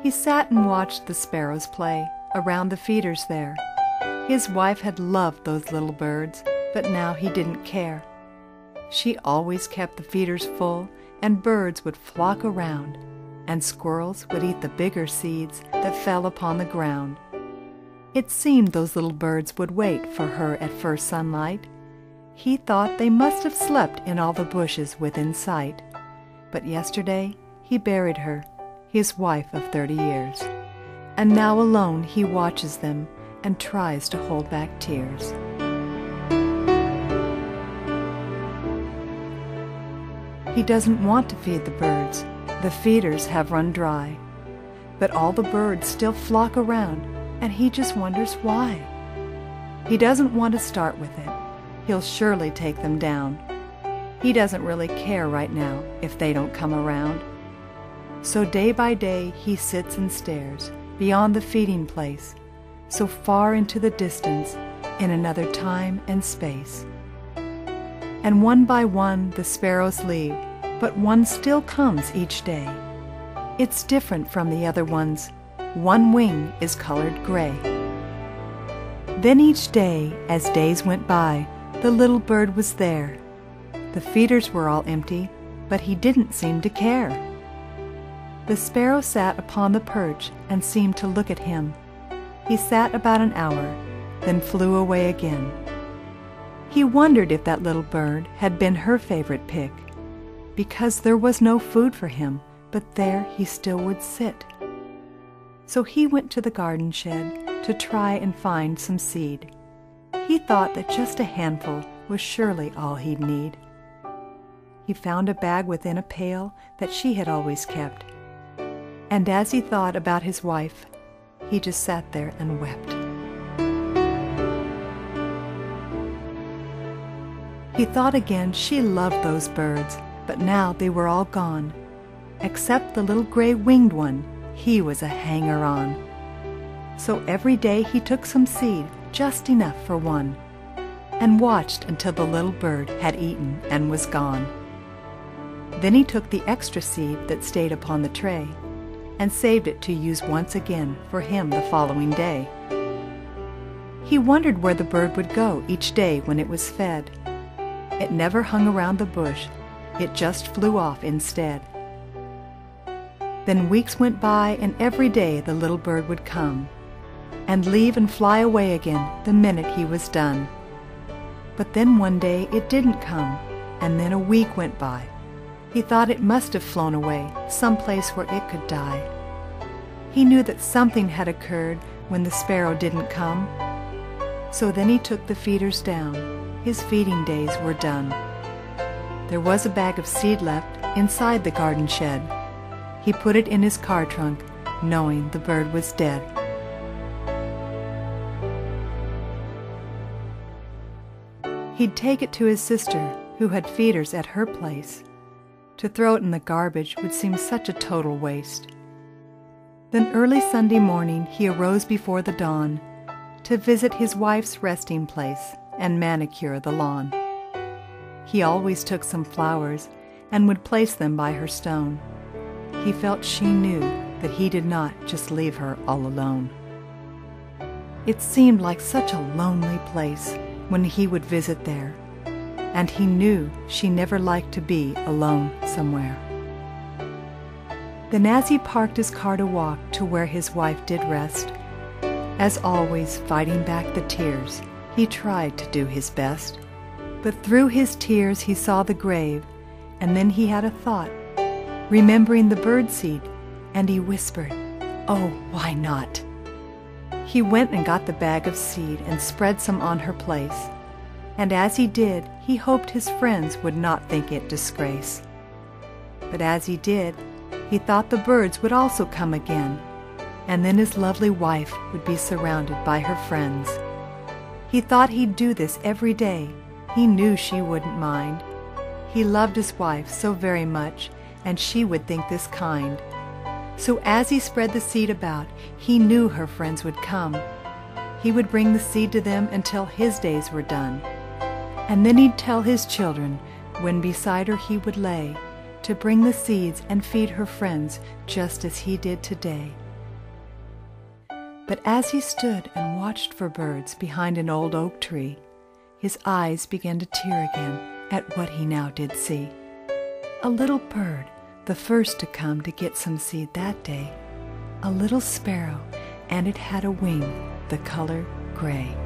He sat and watched the sparrows play around the feeders there. His wife had loved those little birds, but now he didn't care. She always kept the feeders full, and birds would flock around, and squirrels would eat the bigger seeds that fell upon the ground. It seemed those little birds would wait for her at first sunlight. He thought they must have slept in all the bushes within sight. But yesterday he buried her, his wife of 30 years. And now alone he watches them and tries to hold back tears. He doesn't want to feed the birds. The feeders have run dry. But all the birds still flock around, and he just wonders why. He doesn't want to start with it. He'll surely take them down. He doesn't really care right now if they don't come around. So day by day he sits and stares beyond the feeding place, so far into the distance, in another time and space. And one by one the sparrows leave, but one still comes each day. It's different from the other ones. One wing is colored gray. Then each day, as days went by, the little bird was there. The feeders were all empty, but he didn't seem to care. The sparrow sat upon the perch and seemed to look at him. He sat about an hour, then flew away again. He wondered if that little bird had been her favorite pick, because there was no food for him, but there he still would sit. So he went to the garden shed to try and find some seed. He thought that just a handful was surely all he'd need. He found a bag within a pail that she had always kept. And as he thought about his wife, he just sat there and wept. He thought again she loved those birds, but now they were all gone. Except the little gray-winged one, he was a hanger-on. So every day he took some seed, just enough for one, and watched until the little bird had eaten and was gone. Then he took the extra seed that stayed upon the tray and saved it to use once again for him the following day. He wondered where the bird would go each day when it was fed. It never hung around the bush, it just flew off instead. Then weeks went by, and every day the little bird would come and leave and fly away again the minute he was done. But then one day it didn't come, and then a week went by. He thought it must have flown away, someplace where it could die. He knew that something had occurred when the sparrow didn't come. So then he took the feeders down. His feeding days were done. There was a bag of seed left inside the garden shed. He put it in his car trunk, knowing the bird was dead. He'd take it to his sister, who had feeders at her place. To throw it in the garbage would seem such a total waste. Then early Sunday morning he arose before the dawn to visit his wife's resting place and manicure the lawn. He always took some flowers and would place them by her stone. He felt she knew that he did not just leave her all alone. It seemed like such a lonely place when he would visit there, and he knew she never liked to be alone somewhere. Then as he parked his car to walk to where his wife did rest, as always fighting back the tears, he tried to do his best. But through his tears he saw the grave, and then he had a thought, remembering the birdseed, and he whispered, "Oh, why not?" He went and got the bag of seed and spread some on her place. And as he did, he hoped his friends would not think it disgrace. But as he did, he thought the birds would also come again, and then his lovely wife would be surrounded by her friends. He thought he'd do this every day. He knew she wouldn't mind. He loved his wife so very much, and she would think this kind. So as he spread the seed about, he knew her friends would come. He would bring the seed to them until his days were done. And then he'd tell his children, when beside her he would lay, to bring the seeds and feed her friends just as he did today. But as he stood and watched for birds behind an old oak tree, his eyes began to tear again at what he now did see. A little bird, the first to come to get some seed that day, a little sparrow, and it had a wing the color gray.